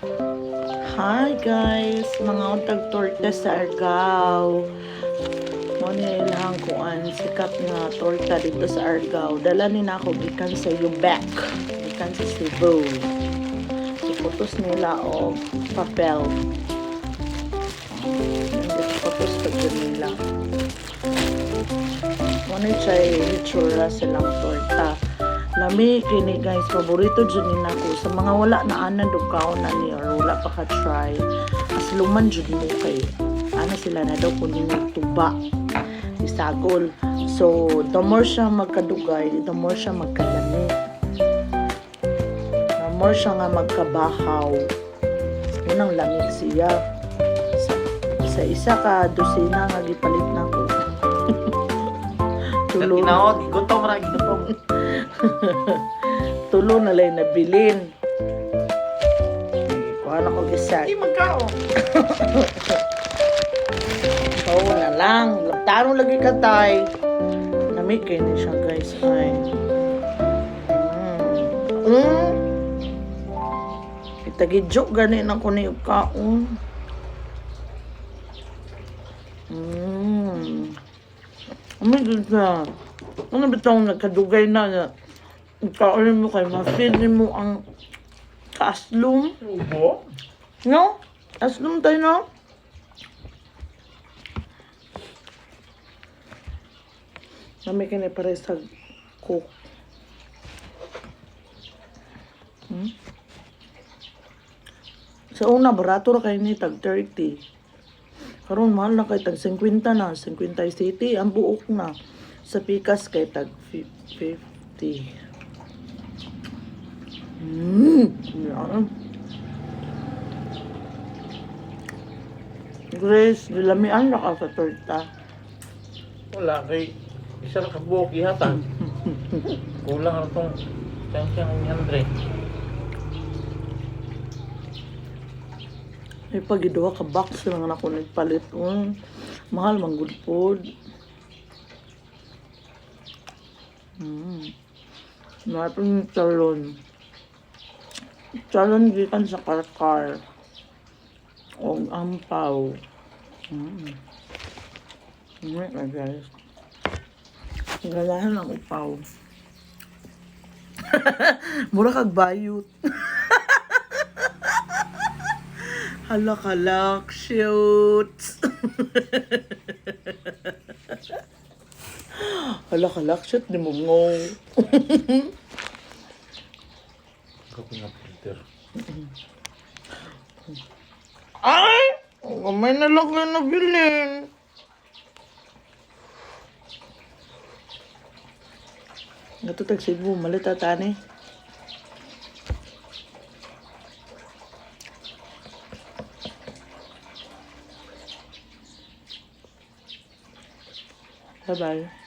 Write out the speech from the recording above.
Hi guys, mga untag torta sa Argao. Mo ni ilang kuan sikat nga torta dito sa Argao. Dala ni nako gikan sa Ubec, gikan sa Cebu. Iputos nila og papel. Iputos pag nila. Mo ni chay itsura silang torta. Lami kini guys, paborito dyan ni nako sa mga wala na anan dukaw na ni or wala pa ka try as luman dyan mo kay ano sila na daw kunin yung tuba isagol. So the more siya magkadugay, the more siya magkalami, the more siya nga magkabahaw, yun ang lamig siya sa isa ka dosina nga gipalit na ko. Tulo gutom ra gutom. Tulo na lang nabilin. Kuha na ko isa. Di magkao. Oo na lang. Tarong lagi katay. Namig kayo na siya guys. Ay. Itagidjok gani na ko na yung kaon. Amay good na. Ano bitang nagkadugay na kaon mo kay ma-feel mo ang kaaslum. Ubo? No? Aslum tayo no? Nami ka na pare sa cook. Sa una, barato ra kayo ni tag 30. Karon mahal na kay tag 50 na. 50 city, ang buok na. Sa pikas kay tag 50. Yan. Grace, dilamian na ka sa torta. Wala kay isa ra ka buok ihatan. Kulang ra tong siyang 100. May pagiduha ka box lang na ako nagpalit. Mahal man good food. Napin talon. Talon gikan sa karkar. O ampaw. Guys. Galahan ang upaw. Mura kag bayot. Halak-halak, shoot. Halak-halak, shoot, di mo ngong. Ako nga filter. Ay! Kamay na lang kayo nabilin. Ito tagsigbo, malita tani. Bye-bye.